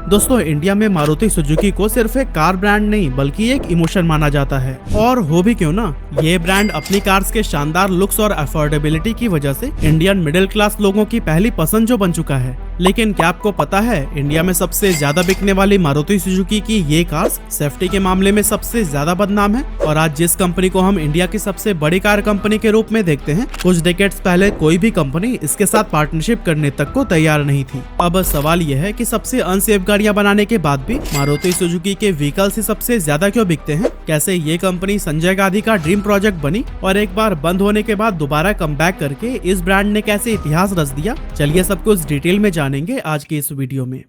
दोस्तों, इंडिया में मारुति सुजुकी को सिर्फ एक कार ब्रांड नहीं बल्कि एक इमोशन माना जाता है। और हो भी क्यों ना, ये ब्रांड अपनी कार्स के शानदार लुक्स और अफोर्डेबिलिटी की वजह से इंडियन मिडिल क्लास लोगों की पहली पसंद जो बन चुका है। लेकिन क्या आपको पता है, इंडिया में सबसे ज्यादा बिकने वाली मारुति सुजुकी की ये कार्स सेफ्टी के मामले में सबसे ज्यादा बदनाम है। और आज जिस कंपनी को हम इंडिया की सबसे बड़ी कार कंपनी के रूप में देखते हैं, कुछ डेकेड्स पहले कोई भी कंपनी इसके साथ पार्टनरशिप करने तक को तैयार नहीं थी। अब सवाल यह है कि सबसे अनसेफ गाड़ियां बनाने के बाद भी मारुति सुजुकी के व्हीकल्स ही सबसे ज्यादा क्यों बिकते हैं? कैसे ये कंपनी संजय गांधी का ड्रीम प्रोजेक्ट बनी और एक बार बंद होने के बाद दोबारा कमबैक करके इस ब्रांड ने कैसे इतिहास रच दिया? चलिए सब कुछ डिटेल में जानेंगे आज की इस वीडियो में।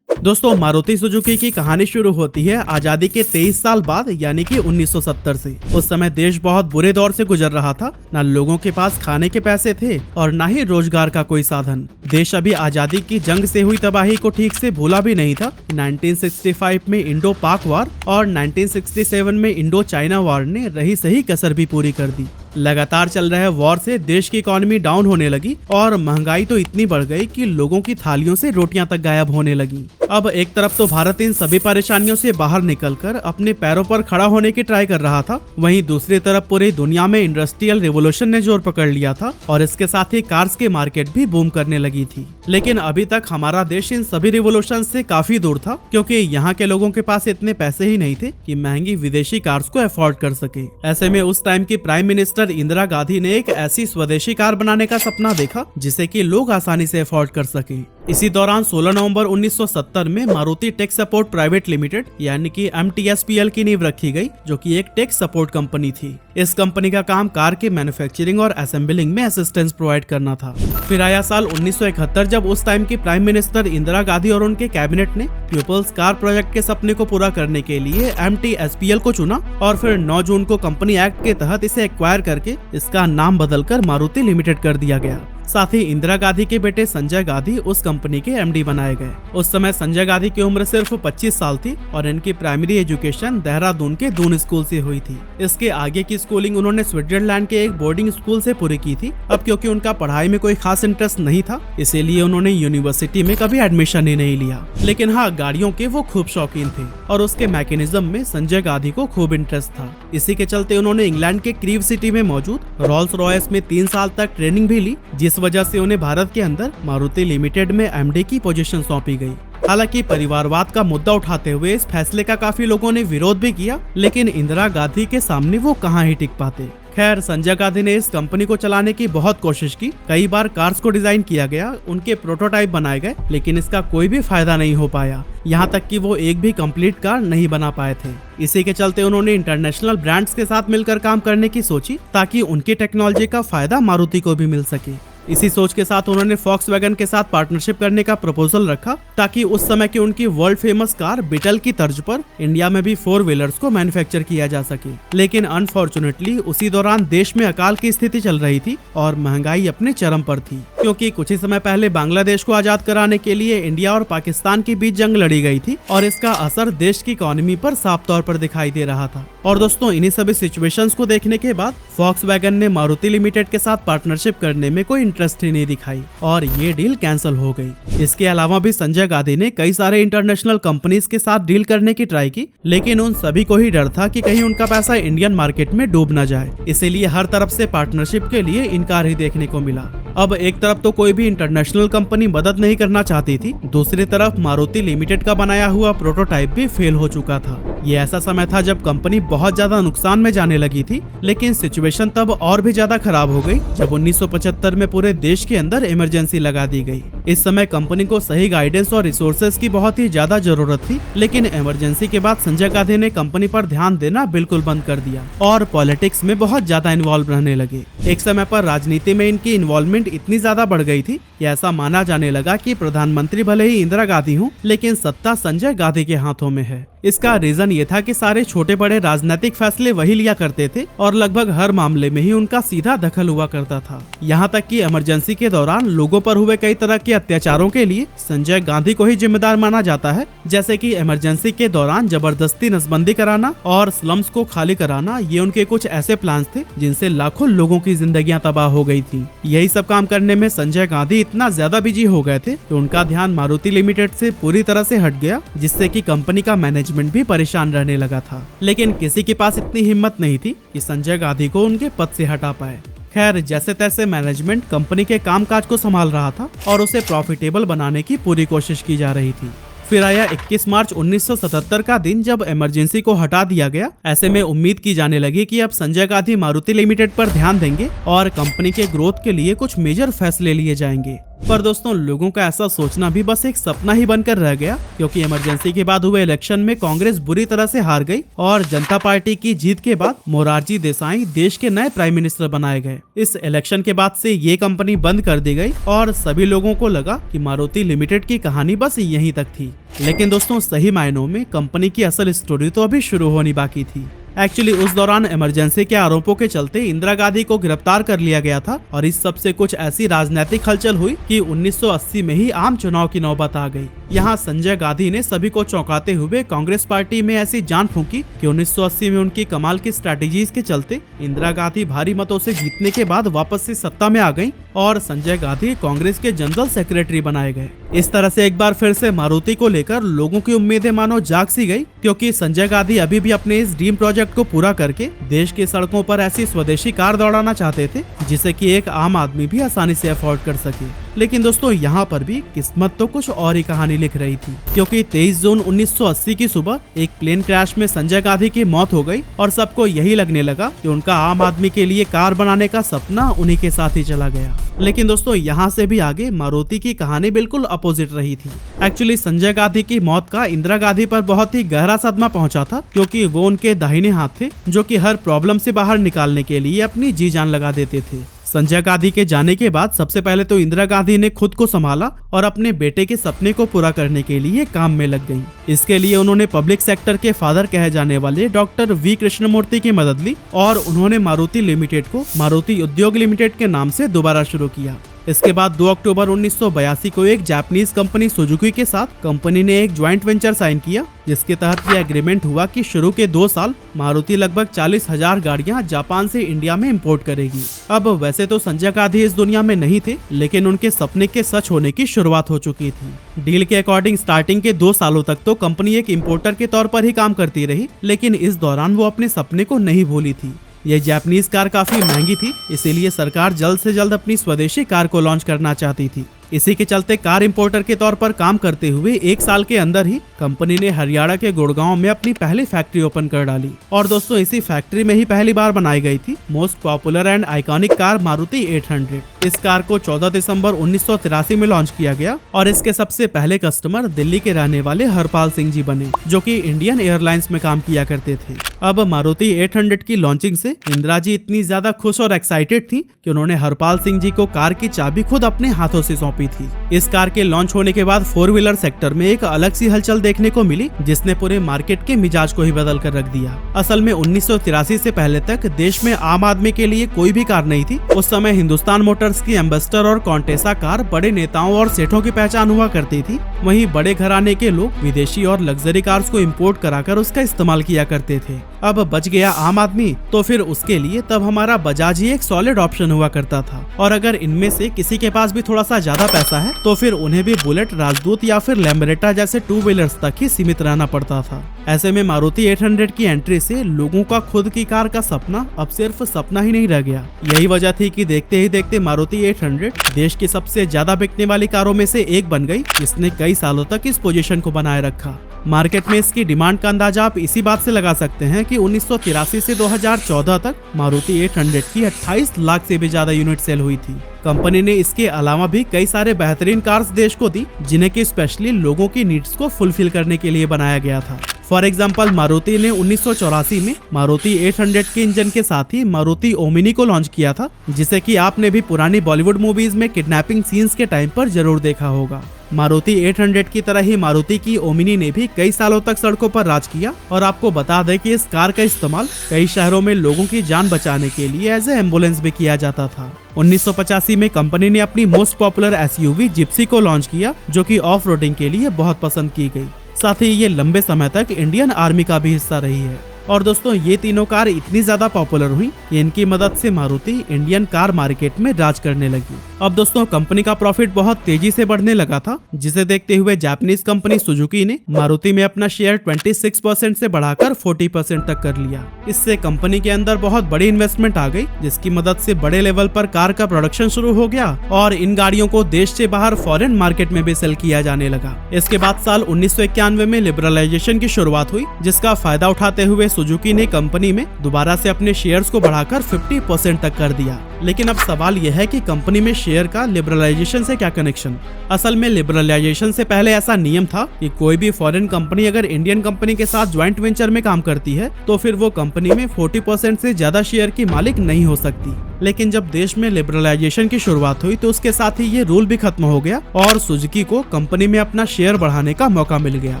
दोस्तों, मारुति सुजुकी की कहानी शुरू होती है आजादी के 23 साल बाद, यानी कि 1970 से। उस समय देश बहुत बुरे दौर से गुजर रहा था। न लोगों के पास खाने के पैसे थे और न ही रोजगार का कोई साधन। देश अभी आजादी की जंग से हुई तबाही को ठीक से भूला भी नहीं था। 1965 में इंडो पाक वार और 1967 में इंडो चाइना वार ने रही सही कसर भी पूरी कर दी। लगातार चल रहे वॉर से देश की इकोनॉमी डाउन होने लगी और महंगाई तो इतनी बढ़ गई कि लोगों की थालियों से रोटियां तक गायब होने लगी। अब एक तरफ तो भारत इन सभी परेशानियों से बाहर निकलकर अपने पैरों पर खड़ा होने की ट्राई कर रहा था, वहीं दूसरी तरफ पूरी दुनिया में इंडस्ट्रियल रिवोल्यूशन ने जोर पकड़ लिया था और इसके साथ ही कार्स की मार्केट भी बूम करने लगी थी। लेकिन अभी तक हमारा देश इन सभी रिवोल्यूशन से काफी दूर था, क्योंकि यहाँ के लोगों के पास इतने पैसे ही नहीं थे कि महंगी विदेशी कार्स को अफोर्ड कर सके। ऐसे में उस टाइम की प्राइम मिनिस्टर इंदिरा गांधी ने एक ऐसी स्वदेशी कार बनाने का सपना देखा जिसे कि लोग आसानी से अफोर्ड कर सके। इसी दौरान 16 नवंबर 1970 में Maruti tech support private limited यानी कि MTSPL की नींव रखी गई, जो कि एक टेक सपोर्ट कंपनी थी। इस कंपनी का काम कार के मैन्युफैक्चरिंग और असेंबलिंग में असिस्टेंस प्रोवाइड करना था। फिर आया साल 1971, जब उस टाइम की प्राइम मिनिस्टर इंदिरा गांधी और उनके कैबिनेट ने पीपल्स कार प्रोजेक्ट के सपने को पूरा करने के लिए MTSPL को चुना और फिर 9 जून को कंपनी एक्ट के तहत इसे एक्वायर करके इसका नाम बदलकर मारुति लिमिटेड कर दिया गया। साथ ही इंदिरा गांधी के बेटे संजय गांधी उस कंपनी के MD बनाए गए। उस समय संजय गांधी की उम्र सिर्फ 25 साल थी और इनकी प्राइमरी एजुकेशन देहरादून के दून स्कूल से हुई थी। इसके आगे की स्कूलिंग उन्होंने स्विट्जरलैंड के एक बोर्डिंग स्कूल से पूरी की थी। अब क्योंकि उनका पढ़ाई में कोई खास इंटरेस्ट नहीं था, इसीलिए उन्होंने यूनिवर्सिटी में कभी एडमिशन ही नहीं लिया। लेकिन हाँ, गाड़ियों के वो खूब शौकीन थे और उसके मैकेनिज्म में संजय गांधी को खूब इंटरेस्ट था। इसी के चलते उन्होंने इंग्लैंड के क्रीव सिटी में मौजूद रॉल्स रॉयस में 3 साल तक ट्रेनिंग भी ली, जिस वजह से उन्हें भारत के अंदर मारुति लिमिटेड में MD की पोजीशन सौंपी गई। हालांकि परिवारवाद का मुद्दा उठाते हुए इस फैसले का काफी लोगों ने विरोध भी किया, लेकिन इंदिरा गांधी के सामने वो कहां ही टिक पाते। खैर, संजय गांधी ने इस कंपनी को चलाने की बहुत कोशिश की। कई बार कार्स को डिजाइन किया गया, उनके प्रोटोटाइप बनाए गए, लेकिन इसका कोई भी फायदा नहीं हो पाया। यहाँ तक कि वो एक भी कंप्लीट कार नहीं बना पाए थे। इसी के चलते उन्होंने इंटरनेशनल ब्रांड्स के साथ मिलकर काम करने की सोची, ताकि उनकी टेक्नोलॉजी का फायदा मारुति को भी मिल सके। इसी सोच के साथ उन्होंने फॉक्सवैगन के साथ पार्टनरशिप करने का प्रपोजल रखा, ताकि उस समय की उनकी वर्ल्ड फेमस कार बीटल की तर्ज पर इंडिया में भी 4 व्हीलर्स को मैन्युफैक्चर किया जा सके। लेकिन अनफॉर्चुनेटली उसी दौरान देश में अकाल की स्थिति चल रही थी और महंगाई अपने चरम पर थी, क्योंकि कुछ ही समय पहले बांग्लादेश को आजाद कराने के लिए इंडिया और पाकिस्तान के बीच जंग लड़ी गई थी और इसका असर देश की इकोनॉमी पर साफ तौर पर दिखाई दे रहा था। और दोस्तों, इन्हीं सभी सिचुएशंस को देखने के बाद फॉक्सवैगन ने मारुति लिमिटेड के साथ पार्टनरशिप करने में कोई इंटरेस्ट ही नहीं दिखाई और ये डील कैंसिल हो गई। इसके अलावा भी संजय गांधी ने कई सारे इंटरनेशनल कंपनीज के साथ डील करने की ट्राई की, लेकिन उन सभी को ही डर था कि कहीं उनका पैसा इंडियन मार्केट में डूब न जाए। इसीलिए हर तरफ से पार्टनरशिप के लिए इनकार ही देखने को मिला। अब एक तरफ तो कोई भी इंटरनेशनल कंपनी मदद नहीं करना चाहती थी, दूसरी तरफ मारुति लिमिटेड का बनाया हुआ प्रोटोटाइप भी फेल हो चुका था। ये ऐसा समय था जब कंपनी बहुत ज्यादा नुकसान में जाने लगी थी, लेकिन सिचुएशन तब और भी ज्यादा खराब हो गई जब 1975 में पूरे देश के अंदर इमरजेंसी लगा दी गई। इस समय कंपनी को सही गाइडेंस और रिसोर्सेज की बहुत ही ज्यादा जरूरत थी, लेकिन इमरजेंसी के बाद संजय गांधी ने कंपनी पर ध्यान देना बिल्कुल बंद कर दिया और पॉलिटिक्स में बहुत ज्यादा इन्वॉल्व रहने लगे। एक समय पर राजनीति में इनकी इन्वॉल्वमेंट इतनी ज्यादा बढ़ गई थी कि ऐसा माना जाने लगा कि प्रधानमंत्री भले ही इंदिरा गांधी हो, लेकिन सत्ता संजय गांधी के हाथों में है। इसका रीजन ये था कि सारे छोटे बड़े राजनीतिक फैसले वही लिया करते थे और लगभग हर मामले में ही उनका सीधा दखल हुआ करता था। यहाँ तक कि इमरजेंसी के दौरान लोगों पर हुए कई तरह के अत्याचारों के लिए संजय गांधी को ही जिम्मेदार माना जाता है, जैसे कि इमरजेंसी के दौरान जबरदस्ती नसबंदी कराना और स्लम्स को खाली कराना। ये उनके कुछ ऐसे प्लान थे जिनसे लाखों लोगों की जिंदगियां तबाह हो गई थी। यही सब काम करने में संजय गांधी इतना ज्यादा बिजी हो गए थे कि उनका ध्यान मारुति लिमिटेड से पूरी तरह से हट गया, जिससे कि कंपनी का मैनेजमेंट भी परेशान रहने लगा था। लेकिन किसी के पास इतनी हिम्मत नहीं थी कि संजय गांधी को उनके पद से हटा पाए। खैर, जैसे तैसे मैनेजमेंट कंपनी के कामकाज को संभाल रहा था और उसे प्रॉफिटेबल बनाने की पूरी कोशिश की जा रही थी। फिर आया 21 मार्च 1977 का दिन, जब इमरजेंसी को हटा दिया गया। ऐसे में उम्मीद की जाने लगी कि अब संजय गांधी मारुति लिमिटेड पर ध्यान देंगे और कंपनी के ग्रोथ के लिए कुछ मेजर फैसले लिए जाएंगे। पर दोस्तों, लोगों का ऐसा सोचना भी बस एक सपना ही बनकर रह गया, क्योंकि इमरजेंसी के बाद हुए इलेक्शन में कांग्रेस बुरी तरह से हार गई और जनता पार्टी की जीत के बाद मोरारजी देसाई देश के नए प्राइम मिनिस्टर बनाए गए। इस इलेक्शन के बाद से ये कंपनी बंद कर दी गई और सभी लोगों को लगा कि मारुति लिमिटेड की कहानी बस यहीं तक थी। लेकिन दोस्तों, सही मायनों में कंपनी की असल स्टोरी तो अभी शुरू होनी बाकी थी। एक्चुअली उस दौरान इमरजेंसी के आरोपों के चलते इंदिरा गांधी को गिरफ्तार कर लिया गया था और इस सब से कुछ ऐसी राजनीतिक हलचल हुई कि 1980 में ही आम चुनाव की नौबत आ गई। यहाँ संजय गांधी ने सभी को चौंकाते हुए कांग्रेस पार्टी में ऐसी जान फूंकी कि 1980 में उनकी कमाल की स्ट्रैटेजीज के चलते इंदिरा गांधी भारी मतों से जीतने के बाद वापस से सत्ता में आ गयी और संजय गांधी कांग्रेस के जनरल सेक्रेटरी बनाए गए। इस तरह से एक बार फिर से मारुति को लेकर लोगों की उम्मीदें मानो जाग सी गई, क्योंकि संजय गांधी अभी भी अपने इस ड्रीम प्रोजेक्ट को पूरा करके देश की सड़कों पर ऐसी स्वदेशी कार दौड़ाना चाहते थे जिसे कि एक आम आदमी भी आसानी से अफोर्ड कर सके। लेकिन दोस्तों, यहाँ पर भी किस्मत तो कुछ और ही कहानी लिख रही थी, क्योंकि 23 जून 1980 की सुबह एक प्लेन क्रैश में संजय गांधी की मौत हो गई और सबको यही लगने लगा कि उनका आम आदमी के लिए कार बनाने का सपना उन्हीं के साथ ही चला गया। लेकिन दोस्तों, यहाँ से भी आगे मारुति की कहानी बिल्कुल अपोजिट रही थी। एक्चुअली संजय गांधी की मौत का इंदिरा गांधी पर बहुत ही गहरा सदमा पहुंचा था, क्योंकि वो उनके दाहिने हाथ थे जो कि हर प्रॉब्लम से बाहर निकालने के लिए अपनी जी जान लगा देते थे। संजय गांधी के जाने के बाद सबसे पहले तो इंदिरा गांधी ने खुद को संभाला और अपने बेटे के सपने को पूरा करने के लिए काम में लग गईं। इसके लिए उन्होंने पब्लिक सेक्टर के फादर कहे जाने वाले डॉक्टर वी कृष्णमूर्ति की मदद ली और उन्होंने मारुति लिमिटेड को मारुति उद्योग लिमिटेड के नाम से दोबारा शुरू किया। इसके बाद 2 अक्टूबर 1982 को एक जापानीज कंपनी सुजुकी के साथ कंपनी ने एक ज्वाइंट वेंचर साइन किया, जिसके तहत यह एग्रीमेंट हुआ कि शुरू के 2 साल मारुति लगभग 40,000 गाड़ियां जापान से इंडिया में इंपोर्ट करेगी। अब वैसे तो संजय गांधी इस दुनिया में नहीं थे, लेकिन उनके सपने के सच होने की शुरुआत हो चुकी थी। डील के अकॉर्डिंग स्टार्टिंग के 2 सालों तक तो कंपनी एक इम्पोर्टर के तौर पर ही काम करती रही, लेकिन इस दौरान वो अपने सपने को नहीं भूली थी। यह जापानीज कार काफी महंगी थी, इसीलिए सरकार जल्द से जल्द अपनी स्वदेशी कार को लॉन्च करना चाहती थी। इसी के चलते कार इंपोर्टर के तौर पर काम करते हुए 1 साल के अंदर ही कंपनी ने हरियाणा के गुड़गांव में अपनी पहली फैक्ट्री ओपन कर डाली। और दोस्तों, इसी फैक्ट्री में ही पहली बार बनाई गई थी most popular and iconic car Maruti 800। इस कार को 14 दिसंबर 1983 में लॉन्च किया गया और इसके सबसे पहले कस्टमर दिल्ली के रहने वाले हरपाल सिंह जी बने, जो कि इंडियन एयरलाइंस में काम किया करते थे। अब मारुति 800 की लॉन्चिंग से इंदिरा जी इतनी ज्यादा खुश और एक्साइटेड थी कि उन्होंने हरपाल सिंह जी को कार की चाबी खुद अपने हाथों से सौंपी थी। इस कार के लॉन्च होने के बाद 4 व्हीलर सेक्टर में एक अलग सी हलचल देखने को मिली, जिसने पूरे मार्केट के मिजाज को ही बदल कर रख दिया। असल में 1983 से पहले तक देश में आम आदमी के लिए कोई भी कार नहीं थी। उस समय हिंदुस्तान मोटर्स की एम्बेसडर और कॉन्टेसा कार बड़े नेताओं और सेठों की पहचान हुआ करती थी। वहीं बड़े घराने के लोग विदेशी और लग्जरी कार्स को इम्पोर्ट कराकर उसका इस्तेमाल किया करते थे। अब बच गया आम आदमी, तो फिर उसके लिए तब हमारा बजाज ही एक सॉलिड ऑप्शन हुआ करता था। और अगर इनमें से किसी के पास भी थोड़ा सा ज्यादा पैसा है तो फिर उन्हें भी बुलेट, राजदूत या फिर लैम्बरेटा जैसे 2 व्हीलर्स तक ही सीमित रहना पड़ता था। ऐसे में मारुति 800 की एंट्री से लोगों का खुद की कार का सपना अब सिर्फ सपना ही नहीं रह गया। यही वजह थी कि देखते ही देखते मारुति 800 देश की सबसे ज्यादा बिकने वाली कारों में से एक बन गई, जिसने कई सालों तक इस पोजीशन को बनाए रखा। मार्केट में इसकी डिमांड का अंदाजा आप इसी बात से लगा सकते हैं कि 1983 से 2014 तक मारुति 800 की 28 लाख से भी ज्यादा यूनिट सेल हुई थी। कंपनी ने इसके अलावा भी कई सारे बेहतरीन कार्स देश को दी, जिन्हें कि स्पेशली लोगों की नीड्स को फुलफिल करने के लिए बनाया गया था। फॉर एग्जाम्पल, मारुति ने 1984 में मारुति 800 के इंजन के साथ ही मारुति ओमिनी को लॉन्च किया था, जिसे कि आपने भी पुरानी बॉलीवुड मूवीज में किडनैपिंग सीन्स के टाइम पर जरूर देखा होगा। मारुति 800 की तरह ही मारुति की ओमिनी ने भी कई सालों तक सड़कों पर राज किया और आपको बता दें कि इस कार का इस्तेमाल कई शहरों में लोगों की जान बचाने के लिए एज ए एम्बुलेंस भी किया जाता था। 1985 में कंपनी ने अपनी मोस्ट पॉपुलर एसयूवी जिप्सी को लॉन्च किया, जो कि ऑफ रोडिंग के लिए बहुत पसंद की गई। साथ ही ये लंबे समय तक इंडियन आर्मी का भी हिस्सा रही है। और दोस्तों ये तीनों कार इतनी ज्यादा पॉपुलर हुई कि इनकी मदद से मारुति इंडियन कार मार्केट में राज करने लगी। अब दोस्तों कंपनी का प्रॉफिट बहुत तेजी से बढ़ने लगा था, जिसे देखते हुए जापानीज कंपनी सुजुकी ने मारुति में अपना शेयर 26% से बढ़ाकर 40% तक कर लिया। इससे कंपनी के अंदर बहुत बड़ी इन्वेस्टमेंट आ गई, जिसकी मदद से बड़े लेवल पर कार का प्रोडक्शन शुरू हो गया और इन गाड़ियों को देश से बाहर फॉरेन मार्केट में भी सेल किया जाने लगा। इसके बाद साल 1991 में लिबरलाइजेशन की शुरुआत हुई, जिसका फायदा उठाते हुए सुजुकी ने कंपनी में दोबारा से अपने शेयर्स को बढ़ाकर 50% तक कर दिया। लेकिन अब सवाल यह है कि कंपनी में शेयर का लिबरलाइजेशन से क्या कनेक्शन। असल में लिबरलाइजेशन से पहले ऐसा नियम था कि कोई भी फॉरेन कंपनी अगर इंडियन कंपनी के साथ ज्वाइंट वेंचर में काम करती है तो फिर वो कंपनी में 40% से ज्यादा शेयर की मालिक नहीं हो सकती। लेकिन जब देश में लिबरलाइजेशन की शुरुआत हुई तो उसके साथ ही ये रूल भी खत्म हो गया और सुजुकी को कंपनी में अपना शेयर बढ़ाने का मौका मिल गया।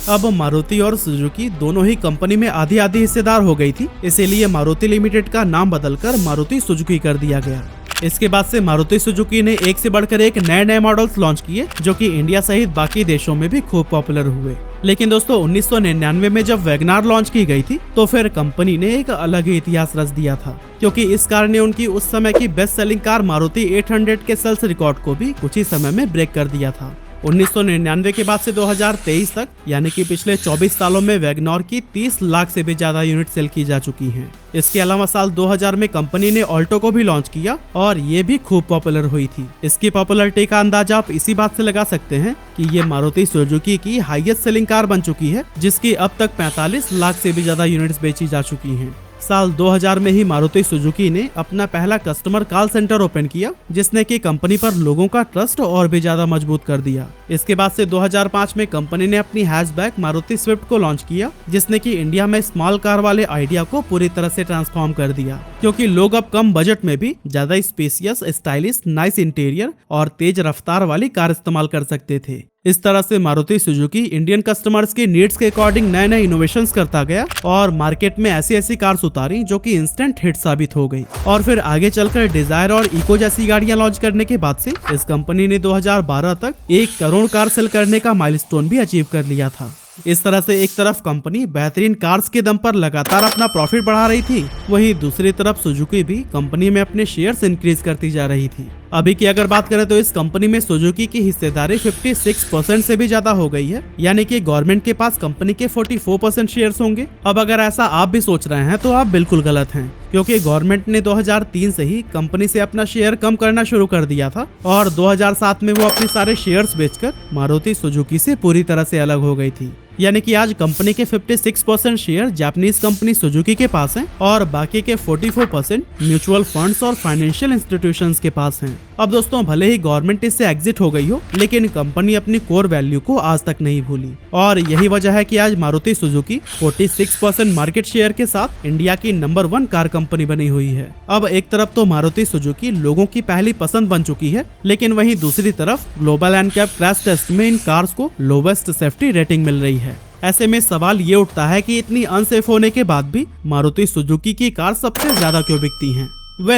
अब मारुति और सुजुकी दोनों ही कंपनी में आधी आधी हिस्सेदार हो गई थी, इसीलिए मारुति लिमिटेड का नाम बदलकर मारुति सुजुकी कर दिया गया। इसके बाद से मारुति सुजुकी ने एक से बढ़कर एक नए मॉडल्स लॉन्च किए, जो कि इंडिया सहित बाकी देशों में भी खूब पॉपुलर हुए। लेकिन दोस्तों 1999 में जब वैगनार लॉन्च की गई थी तो फिर कंपनी ने एक अलग ही इतिहास रच दिया था, क्योंकि इस कार ने उनकी उस समय की बेस्ट सेलिंग कार मारुति 800 के सेल्स रिकॉर्ड को भी कुछ ही समय में ब्रेक कर दिया था। 1999 के बाद से 2023 तक यानी कि पिछले 24 सालों में वैगनर की 30 लाख से भी ज्यादा यूनिट सेल की जा चुकी हैं। इसके अलावा साल 2000 में कंपनी ने ऑल्टो को भी लॉन्च किया और ये भी खूब पॉपुलर हुई थी। इसकी पॉपुलरिटी का अंदाजा आप इसी बात से लगा सकते हैं कि ये मारुति सुजुकी की हाईएस्ट सेलिंग कार बन चुकी है, जिसकी अब तक 45 लाख से भी ज्यादा यूनिट्स बेची जा चुकी हैं। साल 2000 में ही मारुति सुजुकी ने अपना पहला कस्टमर कॉल सेंटर ओपन किया, जिसने की कंपनी पर लोगों का ट्रस्ट और भी ज्यादा मजबूत कर दिया। इसके बाद से 2005 में कंपनी ने अपनी हैचबैक मारुति स्विफ्ट को लॉन्च किया, जिसने की इंडिया में स्मॉल कार वाले आइडिया को पूरी तरह से ट्रांसफॉर्म कर दिया, क्योंकि लोग अब कम बजट में भी ज्यादा स्पेसियस, स्टाइलिश, नाइस इंटीरियर और तेज रफ्तार वाली कार इस्तेमाल कर सकते थे। इस तरह से मारुति सुजुकी इंडियन कस्टमर्स की नीड्स के अकॉर्डिंग नए इनोवेशंस करता गया और मार्केट में ऐसी कार्स उतारी जो कि इंस्टेंट हिट साबित हो गई। और फिर आगे चलकर डिजायर और इको जैसी गाड़ियां लॉन्च करने के बाद से इस कंपनी ने 2012 तक 1 करोड़ कार सेल करने का माइलस्टोन भी अचीव कर लिया था। इस तरह से एक तरफ कंपनी बेहतरीन कार्स के दम पर लगातार अपना प्रॉफिट बढ़ा रही थी, वहीं दूसरी तरफ सुजुकी भी कंपनी में अपने शेयर्स इंक्रीज करती जा रही थी। अभी की अगर बात करें तो इस कंपनी में सुजुकी की हिस्सेदारी 56% से भी ज्यादा हो गई है, यानी कि गवर्नमेंट के पास कंपनी के 44% शेयर्स होंगे। अब अगर ऐसा आप भी सोच रहे हैं तो आप बिल्कुल गलत हैं, क्योंकि गवर्नमेंट ने 2003 से ही कंपनी से अपना शेयर कम करना शुरू कर दिया था और 2007 में वो अपने सारे शेयर्स बेचकर मारुति सुजुकी से पूरी तरह से अलग हो गई थी। यानी कि आज कंपनी के 56% शेयर जापानीज कंपनी सुजुकी के पास हैं और बाकी के 44% म्यूचुअल फंड्स और फाइनेंशियल इंस्टीट्यूशंस के पास हैं। अब दोस्तों भले ही गवर्नमेंट इससे एग्जिट हो गई हो, लेकिन कंपनी अपनी कोर वैल्यू को आज तक नहीं भूली और यही वजह है कि आज मारुति सुजुकी 46% मार्केट शेयर के साथ इंडिया की नंबर 1 कार कंपनी बनी हुई है। अब एक तरफ तो मारुति सुजुकी लोगों की पहली पसंद बन चुकी है, लेकिन वहीं दूसरी तरफ ग्लोबल एनकैप क्रैश टेस्ट में इन कार्स को लोवेस्ट सेफ्टी रेटिंग मिल रही है। ऐसे में सवाल ये उठता है कि इतनी अनसेफ होने के बाद भी मारुति सुजुकी की कार सबसे ज्यादा क्यों बिकती हैं?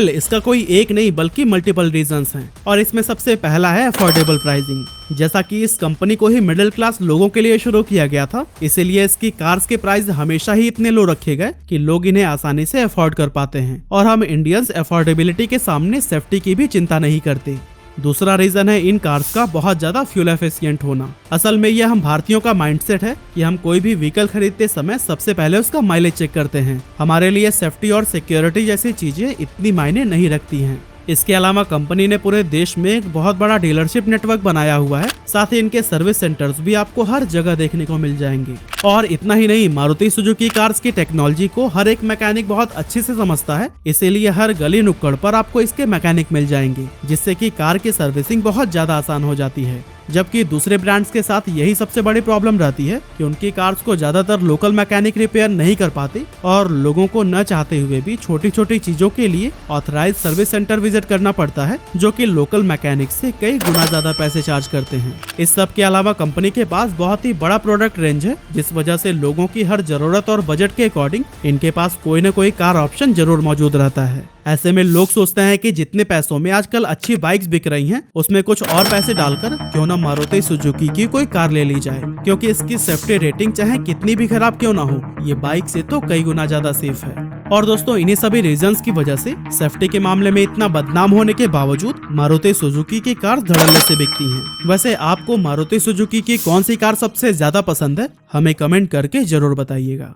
इसका कोई एक नहीं बल्कि मल्टीपल रीजंस हैं और इसमें सबसे पहला है अफोर्डेबल प्राइसिंग। जैसा कि इस कंपनी को ही मिडिल क्लास लोगों के लिए शुरू किया गया था, इसीलिए इसकी कार्स के प्राइस हमेशा ही इतने लो रखे गए कि लोग इन्हें आसानी से अफोर्ड कर पाते हैं और हम इंडियंस अफोर्डेबिलिटी के सामने सेफ्टी की भी चिंता नहीं करते। दूसरा रीजन है इन कार्स का बहुत ज्यादा फ्यूल एफिशिएंट होना। असल में यह हम भारतीयों का माइंडसेट है कि हम कोई भी व्हीकल खरीदते समय सबसे पहले उसका माइलेज चेक करते हैं। हमारे लिए सेफ्टी और सिक्योरिटी जैसी चीजें इतनी मायने नहीं रखती हैं। इसके अलावा कंपनी ने पूरे देश में एक बहुत बड़ा डीलरशिप नेटवर्क बनाया हुआ है, साथ ही इनके सर्विस सेंटर्स भी आपको हर जगह देखने को मिल जाएंगे। और इतना ही नहीं, मारुति सुजुकी कार्स की टेक्नोलॉजी को हर एक मैकेनिक बहुत अच्छे से समझता है, इसीलिए हर गली नुक्कड़ पर आपको इसके मैकेनिक मिल जाएंगे, जिससे कि कार की सर्विसिंग बहुत ज्यादा आसान हो जाती है। जबकि दूसरे ब्रांड्स के साथ यही सबसे बड़ी प्रॉब्लम रहती है कि उनकी कार्स को ज्यादातर लोकल मैकेनिक रिपेयर नहीं कर पाते और लोगों को न चाहते हुए भी छोटी छोटी चीजों के लिए ऑथराइज सर्विस सेंटर विजिट करना पड़ता है, जो कि लोकल मैकेनिक से कई गुना ज्यादा पैसे चार्ज करते हैं। इस सब के अलावा कंपनी के पास बहुत ही बड़ा प्रोडक्ट रेंज है, जिस वजह से लोगों की हर जरूरत और बजट के अकॉर्डिंग इनके पास कोई न कोई कार ऑप्शन जरूर मौजूद रहता है। ऐसे में लोग सोचते हैं कि जितने पैसों में आजकल अच्छी बाइक्स बिक रही हैं, उसमें कुछ और पैसे डालकर क्यों ना मारुति सुजुकी की कोई कार ले ली जाए, क्योंकि इसकी सेफ्टी रेटिंग चाहे कितनी भी खराब क्यों ना हो, ये बाइक से तो कई गुना ज्यादा सेफ है। और दोस्तों, इन्हीं सभी रीजंस की वजह से सेफ्टी के मामले में इतना बदनाम होने के बावजूद मारुति सुजुकी की कार धड़ल्ले से बिकती हैं। वैसे आपको मारुति सुजुकी की कौन सी कार सबसे ज्यादा पसंद है, हमें कमेंट करके जरूर बताइएगा।